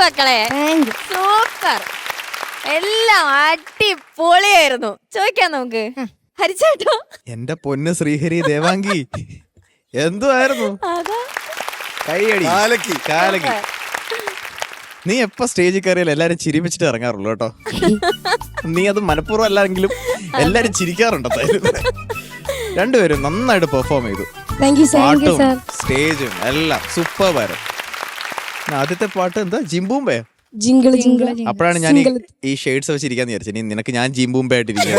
മക്കളെ, സൂപ്പർ, എല്ലാം അടിപൊളിയായിരുന്നു. ചോദിക്കാം നമുക്ക്. ഹരിച്ചേട്ടോ, എന്റെ പൊന്ന് ശ്രീഹരി ദേവാംഗി എന്തുവായിരുന്നു? കൈയടി കാലക്കി. നീ എപ്പ സ്റ്റേജിൽ കയറിയാലും എല്ലാരും ചിരിപ്പിച്ചിട്ട് ഇറങ്ങാറുള്ളൂ കേട്ടോ. നീ അത് മനഃപൂർവ്വം അല്ലെങ്കിലും എല്ലാരും ചിരിക്കാറുണ്ട്. രണ്ടുപേരും നന്നായിട്ട് പെർഫോം ചെയ്തു. പാട്ടും സ്റ്റേജും എല്ലാം സൂപ്പർബായിരുന്നു. ആദ്യത്തെ പാട്ട് എന്താ, ജിംബൂംബേ? അപ്പോഴാണ് ഞാൻ ഈ ഷെയ്ഡ്സ് വെച്ചിരിക്കാന്ന് വിചാരിച്ചു. നിനക്ക് ഞാൻ ജിംബൂംബേ ആയിട്ടിരിക്കുക.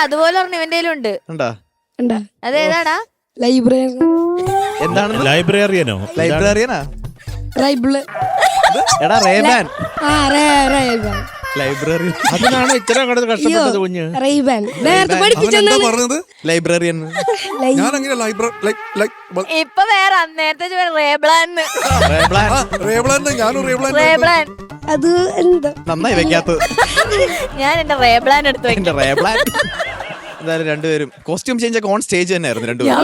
അതുപോലെ ഇവന്റെ ഉണ്ട്. അതേതാടാ? എന്താണ്? ലൈബ്രറിയനോ? ലൈബ്രറിയനാ? എടാ റേബാൻ ലൈബ്രറി. അതിനാണ് ഇത്ര കഷ്ടപ്പെട്ടത് കുഞ്ഞ്. ലൈബ്രറിയൻ. ഇപ്പൊ വേറെ നേരത്തെ അത് എന്താ നന്നായി വെക്കാത്തത്. ഞാൻ എന്റെ റേബ്ലാൻ എടുത്തു. എന്റെ റേബ്ലാൻ. എന്തായാലും രണ്ടുപേരും കോസ്റ്റ്യൂം ചേഞ്ച് ഒക്കെ ഓൺ സ്റ്റേജ് തന്നെ ആയിരുന്നു രണ്ടുപേരും.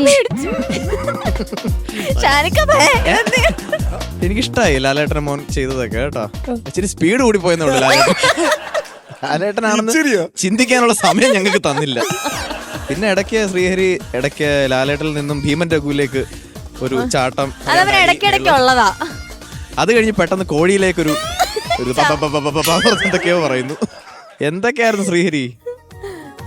എനിക്കിഷ്ടായി ലാലേട്ടൻ മോൻ ചെയ്തതൊക്കെ കേട്ടോ. ഇച്ചിരി സ്പീഡ് കൂടി പോയെന്നുള്ളൂ. ലാലേട്ടനാണെന്ന് ചിന്തിക്കാനുള്ള സമയം ഞങ്ങൾക്ക് തന്നില്ല. പിന്നെ ഇടയ്ക്ക് ശ്രീഹരി ഇടയ്ക്ക് ലാലേട്ടനിൽ നിന്നും ഭീമൻ രഘുവിലേക്ക് ഒരു ചാട്ടം. ഇടയ്ക്കിടയ്ക്കുള്ളതാ. അത് കഴിഞ്ഞ് പെട്ടെന്ന് കോഴിയിലേക്കൊരു എന്തൊക്കെയോ പറയുന്നു. എന്തൊക്കെയായിരുന്നു ശ്രീഹരി?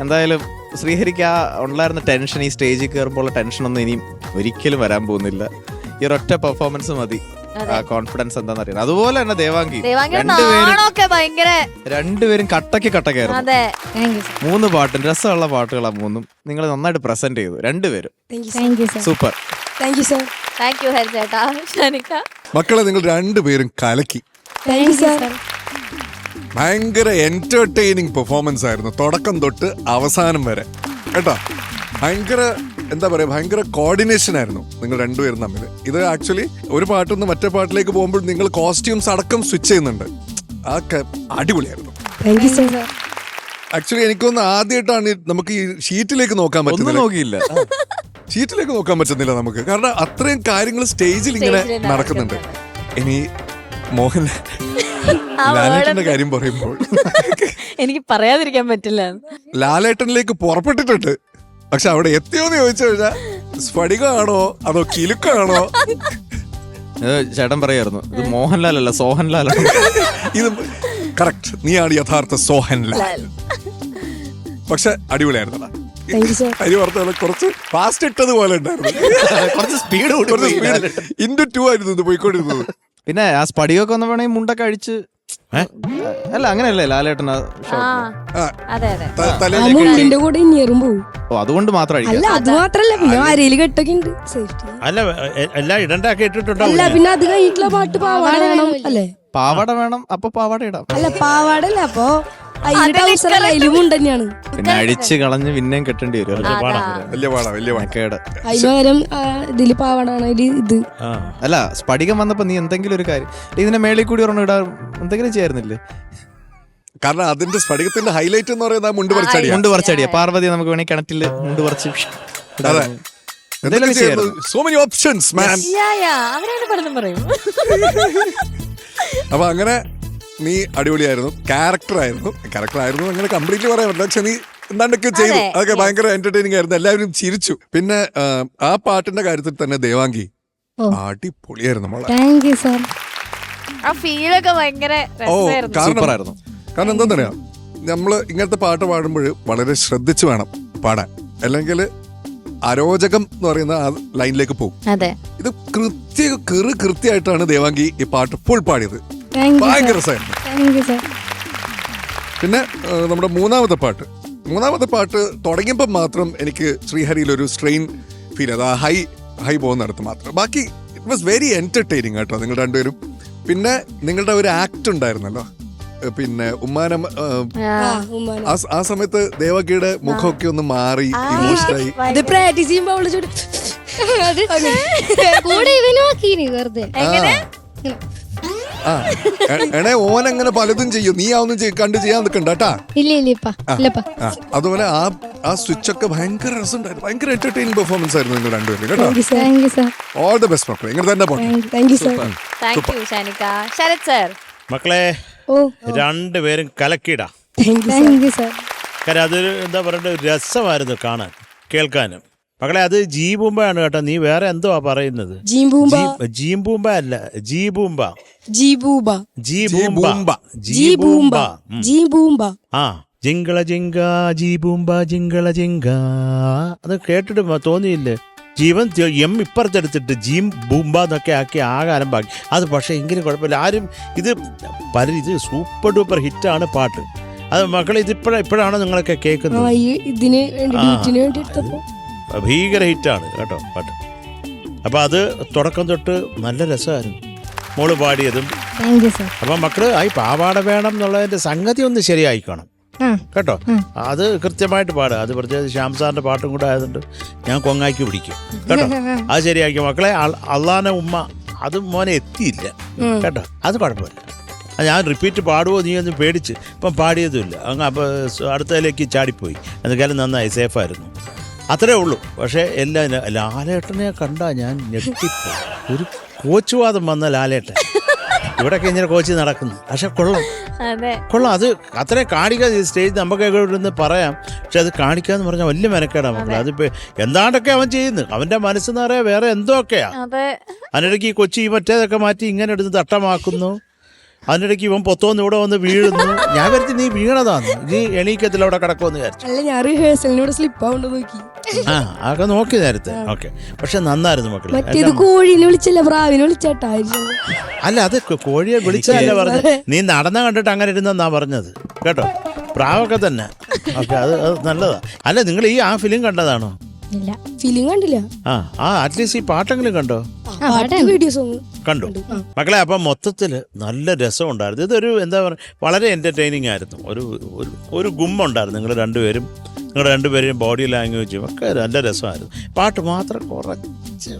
എന്തായാലും ശ്രീഹരിക്ക് ആ ഉണ്ടായിരുന്ന ടെൻഷൻ, ഈ സ്റ്റേജിൽ കയറുമ്പോൾ ടെൻഷനൊന്നും ഇനിയും ഒരിക്കലും വരാൻ പോകുന്നില്ല. ഈ ഒരൊറ്റ പെർഫോമൻസ് മതി ആ കോൺഫിഡൻസ് എന്താണെന്ന് അറിയാം. അതുപോലെ തന്നെ ദേവാംഗി, രണ്ടുപേരും കട്ടക്കായിരുന്നു. 3 പാട്ടും രസമുള്ള പാട്ടുകളാണ് 3. നിങ്ങൾ നന്നായിട്ട് പ്രസന്റ് ചെയ്തു രണ്ടുപേരും. സൂപ്പർ. മക്കളെ, നിങ്ങൾ രണ്ടുപേരും കലക്കി. ഭയങ്കര എന്റർടൈനിങ് പെർഫോമൻസ് ആയിരുന്നു തുടക്കം തൊട്ട് അവസാനം വരെ കേട്ടോ. ഭയങ്കര കോർഡിനേഷൻ ആയിരുന്നു നിങ്ങൾ രണ്ടുപേരും തമ്മിൽ. ഇത് ആക്ച്വലി ഒരു പാട്ടിൽ നിന്ന് മറ്റേ പാട്ടിലേക്ക് പോകുമ്പോൾ നിങ്ങൾ കോസ്റ്റ്യൂംസ് അടക്കം സ്വിച്ച് ചെയ്യുന്നുണ്ട്. അതൊക്കെ അടിപൊളിയായിരുന്നു. ആക്ച്വലി എനിക്കൊന്ന് ആദ്യമായിട്ടാണ് നമുക്ക് ഈ ഷീറ്റിലേക്ക് നോക്കാൻ പറ്റുന്നില്ല. ഷീറ്റിലേക്ക് നോക്കാൻ പറ്റുന്നില്ല നമുക്ക്, കാരണം അത്രയും കാര്യങ്ങൾ സ്റ്റേജിൽ ഇങ്ങനെ നടക്കുന്നുണ്ട്. ഇനി മോഹൻ ലാലേട്ടന്റെ കാര്യം പറയുമ്പോൾ എനിക്ക് പറയാതിരിക്കാൻ പറ്റില്ല. ലാലേട്ടനിലേക്ക് പുറപ്പെട്ടിട്ടുണ്ട്, പക്ഷെ അവിടെ എത്തിയോന്ന് ചോദിച്ചു കഴിഞ്ഞാൽ സ്ഫടികമാണോ അതോ കിലുക്കാണോ? ചേട്ടൻ പറയായിരുന്നു ഇത് മോഹൻലാൽ അല്ല സോഹൻലാൽ. ഇത് കറക്റ്റ്, നീയാണ് യഥാർത്ഥ സോഹൻലാൽ. പക്ഷെ അടിപൊളിയായിരുന്നടാ. അരി വാർത്ത കുറച്ച് ഫാസ്റ്റ് ഇട്ടതുപോലെ ഉണ്ടായിരുന്നു. കുറച്ച് സ്പീഡ് ഇൻഡു 2 ആയിരുന്നു ഇത് പോയിക്കൊണ്ടിരുന്നത്. പിന്നെ ആ സ്പടിയൊക്കെ ഒന്ന് വേണമെങ്കിൽ മുണ്ടൊക്കെ അഴിച്ച്, അല്ല അങ്ങനെയല്ലേ ലാലേട്ടൻ അതുകൊണ്ട് മാത്രം അല്ല എല്ലാം ഇടണ്ടൊക്കെ ഇട്ടിട്ടുണ്ടോ? പിന്നെ അത് കഴിഞ്ഞിട്ടുള്ള പാട്ട് പാവാട വേണം അല്ലേ? പാവാട വേണം. അപ്പൊ പാവാട ഇടാം. അല്ല പാവാടല്ല, അപ്പൊ തന്നെയാണ്. പിന്നെ അഴിച്ച് കളഞ്ഞ് പിന്നെയും കെട്ടേണ്ടി വരും. വലിയ കേട്. അതിനുപകരം ഇതില് പാവാടാണ് ഇത്. അല്ല സ്പടികം വന്നപ്പോ നീ എന്തെങ്കിലും ഒരു കാര്യം ഇതിന്റെ മേളിൽ കൂടി ഒരെണ്ണം ഇടാൻ എന്തെങ്കിലും ചെയ്യായിരുന്നില്ലേ? കാരണം അതിന്റെ സ്ഫടികത്തിന്റെ ഹൈലൈറ്റ് എന്ന് പറയുന്നത് മുണ്ട് പറിച്ചടിയാ. പാർവതി നമുക്ക് വേണമെങ്കിൽ കിണറ്റില് മുണ്ട് പറിച്ച് സോ മെനി ഓപ്ഷൻസ് മാൻ. അപ്പൊ അങ്ങനെ നീ അടിപൊളിയായിരുന്നു. ക്യാരക്ടർ ആയിരുന്നു അങ്ങനെ കംപ്ലീറ്റ്ലി പറയാൻ പറ്റില്ല, പക്ഷെ നീ എന്താണ്ടൊക്കെ ചെയ്തു. അതൊക്കെ ഭയങ്കര എന്റർടൈനിങ് ആയിരുന്നു. എല്ലാവരും ചിരിച്ചു. പിന്നെ ആ പാട്ടിന്റെ കാര്യത്തിൽ തന്നെ ദേവാംഗി അടിപൊളിയായിരുന്നു മോളെ. കാരണം എന്താന്നറിയാം, നമ്മള് ഇങ്ങനത്തെ പാട്ട് പാടുമ്പോൾ വളരെ ശ്രദ്ധിച്ചു വേണം പാടാൻ, അല്ലെങ്കിൽ അരോചകം എന്ന് പറയുന്ന ആ ലൈനിലേക്ക് പോകും. ഇത് കൃത്യമായിട്ടാണ് ദേവാംഗി ഈ പാട്ട് ഫുൾ പാടിയത്. ഭയങ്കര രസമായിരുന്നു. പിന്നെ നമ്മുടെ മൂന്നാമത്തെ പാട്ട് തുടങ്ങിയപ്പോൾ മാത്രം എനിക്ക് ശ്രീഹരിയിൽ ഒരു സ്ട്രെയിൻ ഫീൽ ചെയ്ത്, ആ ഹൈ പോകുന്നിടത്ത് മാത്രം. ബാക്കി ഇറ്റ് വാസ് വെരി എന്റർടൈനിങ് കേട്ടോ നിങ്ങൾ രണ്ടുപേരും. പിന്നെ നിങ്ങളുടെ ഒരു ആക്ട് ഉണ്ടായിരുന്നല്ലോ, പിന്നെ ഉമ്മാനം, ആ സമയത്ത് ദേവകിയുടെ മുഖമൊക്കെ ഒന്ന് മാറി ഇമോഷനായി. ഓനങ്ങനെ പലതും ചെയ്യും, നീ അതൊന്നും കണ്ടു ചെയ്യാൻ നിൽക്കണ്ടാ. അതുപോലെ ആ സ്വിച്ച് ഒക്കെ ഭയങ്കര രസമുണ്ടായിരുന്നു. ഭയങ്കര എന്റർടൈനിങ് പെർഫോമൻസ് ആയിരുന്നു നിങ്ങൾ രണ്ടുപേരും കേട്ടോ. ഓൾ ദ ബെസ്റ്റ് മക്കളെ. ഇങ്ങനെ തന്നെ പോട്ടെ. മക്കളെ ഓ രണ്ടുപേരും കലക്കിടാ. Thank you sir. കാര്യം അതൊരു എന്താ പറയണ്ട രസമായിരുന്നു കാണാൻ കേൾക്കാനും. മക്കളെ അത് ജീബൂമ്പയാണ് കേട്ടോ, നീ വേറെ എന്തോ പറയുന്നത്. ജീബൂമ്പ ജീബൂമ്പ അല്ല, ജീബൂമ്പ. ജീബൂബ ജീബൂമ്പ ജീബൂമ്പ ജീബൂമ്പ. ആ ജിങ്കള ജിങ്ക ജീബൂമ്പ ജിങ്കള ജിങ്ക. അത് കേട്ടിട്ട് തോന്നിയില്ലേ? ജീവൻ എം ഇപ്പുറത്തെടുത്തിട്ട് ജീം ബൂമ്പ എന്നൊക്കെ ആക്കി ആകാരം ബാക്കി. അത് പക്ഷേ എങ്കിലും കുഴപ്പമില്ല. ആരും ഇത് ഇത് സൂപ്പർ ഡൂപ്പർ ഹിറ്റാണ് പാട്ട്. അത് മക്കളെ ഇപ്പോഴാണ് നിങ്ങളൊക്കെ കേൾക്കുന്നത്. ഇതിന് വേണ്ടി എടുത്തപ്പോ ഭീകര ഹിറ്റാണ് കേട്ടോ പാട്ട്. അപ്പം അത് തുടക്കം തൊട്ട് നല്ല രസമായിരുന്നു മോള് പാടിയതും. അപ്പം മക്കള് ഈ പാവാട വേണം എന്നുള്ളതിന്റെ സംഗതി ഒന്ന് ശരിയായിക്കണം കേട്ടോ. അത് കൃത്യമായിട്ട് പാടുക. അത് പ്രത്യേകിച്ച് ശ്യാം സാറിന്റെ പാട്ടും കൂടെ ആയതുകൊണ്ട് ഞാൻ കൊങ്ങാക്കി പിടിക്കും കേട്ടോ. അത് ശരിയാക്കി മക്കളെ. അള്ളാനെ ഉമ്മ അത് മോനെ എത്തിയില്ല കേട്ടോ. അത് കുഴപ്പമില്ല. ഞാൻ റിപ്പീറ്റ് പാടുമോ നീ ഒന്ന് പേടിച്ച് ഇപ്പം പാടിയതുമില്ല അങ്ങ്. അപ്പോൾ അടുത്തതിലേക്ക് ചാടിപ്പോയി. എന്തൊക്കെയാലും നന്നായി, സേഫായിരുന്നു. അത്രേ ഉള്ളൂ. പക്ഷേ എല്ലാം ലാലേട്ടനെ കണ്ടാ ഞാൻ ഞെട്ടിപ്പോയി. ഒരു കോച്ചുവാദം വന്ന ലാലേട്ടൻ ഇവിടെയൊക്കെ ഇങ്ങനെ കോച്ച് നടക്കുന്നു. പക്ഷെ കൊള്ളാം. അത് അത്രയും കാണിക്കുക. സ്റ്റേജ് നമുക്ക് ഇരുന്ന് പറയാം, പക്ഷെ അത് കാണിക്കാന്ന് പറഞ്ഞാൽ വലിയ മെനക്കേടാണ് മക്കളെ. അതിപ്പോ എന്താണ്ടൊക്കെ അവൻ ചെയ്യുന്നു. അവന്റെ മനസ്സെന്ന് പറയാ വേറെ എന്തോ ഒക്കെയാ. അതിനിടയ്ക്ക് ഈ കൊച്ചി മറ്റേതൊക്കെ മാറ്റി ഇങ്ങനെ എടുത്ത് തട്ടമാക്കുന്നു. അതിനിടയ്ക്ക് ഇവൻ പൊത്തോന്ന് ഇവിടെ വന്ന് വീഴുന്നു. ഞാൻ കരുതി നീ വീണതാന്ന്, നീ എണീക്കത്തിൽ അവിടെ കിടക്കുമെന്ന് വിചാരിച്ചു. അല്ല, ഞാൻ റിഹേഴ്സലിനോട് സ്ലിപ്പ് ആവുണ്ടോ നോക്കി. അതൊക്കെ നോക്കി നേരത്തെ. ഓക്കെ, പക്ഷെ നന്നായിരുന്നു മക്കളെ. മറ്റേത് കോഴീനെ വിളിച്ചില്ല, പ്രാവിനെ വിളിച്ചാട്ടാ. അല്ല, അത് കോഴിയെ വിളിച്ചതല്ല പറഞ്ഞത്. നീ നടന്ന കണ്ടിട്ട് അങ്ങനെ ഇരുന്നാ പറഞ്ഞത് കേട്ടോ. പ്രാവൊക്കെ തന്നെ. ഓക്കെ, അത് നല്ലതാ. അല്ല, നിങ്ങൾ ആ ഫിലിം കണ്ടതാണോ? ഫിലിം കണ്ടില്ല. അറ്റ്ലീസ്റ്റ് ഈ പാട്ടെങ്കിലും കണ്ടോ? വീഡിയോസ് കണ്ടു മക്കളെ. അപ്പം മൊത്തത്തിൽ നല്ല രസം ഉണ്ടായിരുന്നു. ഇതൊരു എന്താ പറയുക, വളരെ എൻ്റർടൈനിങ് ആയിരുന്നു. ഒരു ഗുമ്മുണ്ടായിരുന്നു. നിങ്ങളുടെ രണ്ടുപേരും ബോഡി ലാംഗ്വേജും ഒക്കെ നല്ല രസമായിരുന്നു. പാട്ട് മാത്രം കുറച്ച്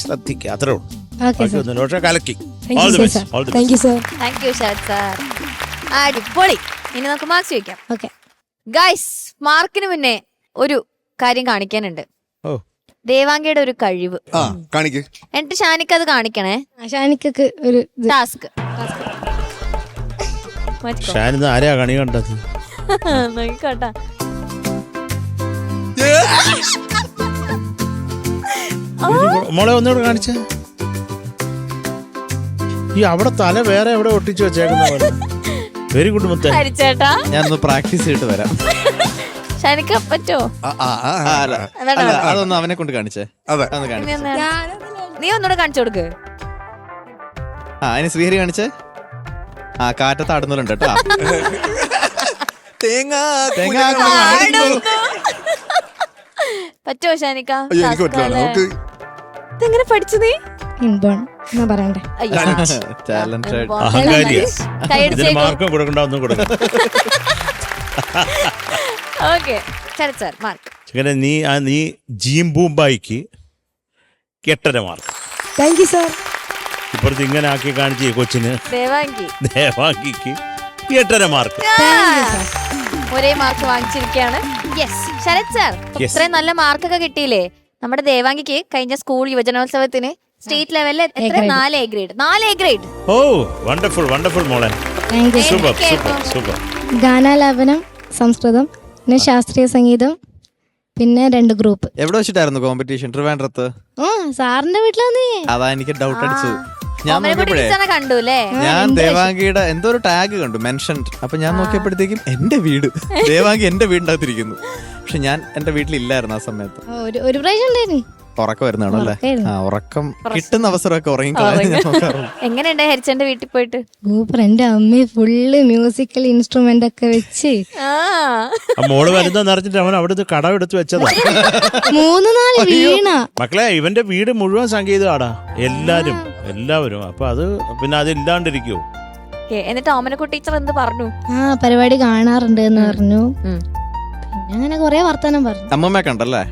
ശ്രദ്ധിക്കുക, അത്രേ ഉള്ളൂ. പക്ഷെ കലക്കി. അടിപൊളി. ഇനി നമുക്ക് മാർക്സ് ചോദിക്കാം. ഗൈസ്, മാർക്കിന് മുന്നേ ഒരു കാര്യം കാണിക്കാനുണ്ട്. ദേവാംഗയുടെ ഒരു കഴിവ് എന്നിട്ട് ഷാനിക്ക് അത് കാണിക്കണേ. ഷാനിക്കൊക്കെ ഒരു ടാസ്ക്. ഷാനിന്ന് ആരെയാ കണി കണ്ടത്? നോക്കിക്കോട്ടാ. മോളെ ഒന്നുകൂടെ കാണിച്ച. ഈ അവിടെ തല വേറെ എവിടെ ഒട്ടിച്ചു വെച്ചേക്കുന്ന. വെരി ഗുഡ് മുത്തേ. ഹരിച്ചേട്ടാ, ഞാനൊന്ന് പ്രാക്ടീസ് ചെയ്തിട്ട് വരാം. ഷാനിക്ക് പറ്റോ? അതൊന്ന് അവനെ കൊണ്ട് കാണിച്ചേ. നീ ഒന്നുകൂടെ കാണിച്ചു കൊടുക്ക്. അതിന് ശ്രീഹരി കാണിച്ചേ. കാറ്റത്ത് ആടുന്നുണ്ട് കേട്ടോ. പറ്റോ ഷാനിക്ക? ഇതെങ്ങനെ പഠിച്ചു നീ? പറയണ്ടേ, മാർക്കും കൊടുക്കണ്ട, ഒന്നും കൊടുക്കണ്ട. നീ ജീംബൂമ്പായിക്ക് 8.5 മാർക്ക്. Thank you sir. ഇപ്പുറത്ത് ഇങ്ങനെ ആക്കി കാണിച്ചേ കൊച്ചിന്. ദേവാംഗിക്ക് 8.5 മാർക്ക്. ഒരേ മാർക്ക് വാങ്ങിച്ചിരിക്കുകയാണ്. ശരത് സാർ, ഇത്രയും നല്ല മാർക്കൊക്കെ കിട്ടിയില്ലേ? നമ്മുടെ ദേവാംഗിക്ക് കഴിഞ്ഞ സ്കൂൾ യുവജനോത്സവത്തിന് സ്റ്റേറ്റ് ലെവലിൽ എത്ര? 4 A grade. 4 A grade. Oh, wonderful wonderful മോളെ. Super super super. ഗാനാലാപനം, സംസ്കൃതം, പിന്നെ ശാസ്ത്രീയ സംഗീതം, പിന്നെ 2 ഗ്രൂപ്പ്. എവിടെ വെച്ചിട്ടായിരുന്നു കോമ്പറ്റീഷൻ? ട്രിവാൻഡ്രത്ത്. സാറിന്റെ വീട്ടിലാന്നേ. അതാ എനിക്ക് ഡൗട്ട് അടിച്ചു. ഞാൻ ദേവാംഗിയുടെ എന്തോ ഒരു ടാഗ് കണ്ടു, മെൻഷൻഡ്. അപ്പൊ ഞാൻ നോക്കിയപ്പോഴത്തേക്കും എന്റെ വീട്, ദേവാംഗി എന്റെ വീടിനകത്തിരിക്കുന്നു. പക്ഷെ ഞാൻ എന്റെ വീട്ടിലില്ലായിരുന്നു ആ സമയത്ത്. ഒരു പ്രാവശ്യം ഉണ്ടായിരുന്നു. ഉറക്കം വരുന്നതാണോ അല്ലേ? ഉറക്കം കിട്ടുന്ന അവസരമൊക്കെ ഉറങ്ങി. എങ്ങനെയുണ്ട് ഹരിച്ചന്റെ വീട്ടിൽ പോയിട്ട്? സൂപ്പർ. എന്റെ അമ്മ ഫുള്ള് മ്യൂസിക്കൽ ഇൻസ്ട്രുമെന്റ് ഒക്കെ വെച്ച് മോള് വരുന്ന അറിഞ്ഞിട്ട് അവൻ അവിടുന്ന് കടമെടുത്ത് വെച്ചതാ. 3-4 വീണ. മക്കളെ, ഇവന്റെ വീട് മുഴുവൻ സംഗീതമാടാ. എല്ലാവരും. അപ്പൊ അത് പിന്നെ അത് ഇല്ലാണ്ടിരിക്കുവോ? എന്നിട്ട് ഓമനക്കുട്ടി ടീച്ചർ എന്ത് പറഞ്ഞു? പരിപാടി കാണാറുണ്ട് എന്ന് പറഞ്ഞു. പിന്നെ അങ്ങനെ കൊറേ വർത്തമാനം പറഞ്ഞു. അമ്മമ്മ കണ്ടല്ലേ?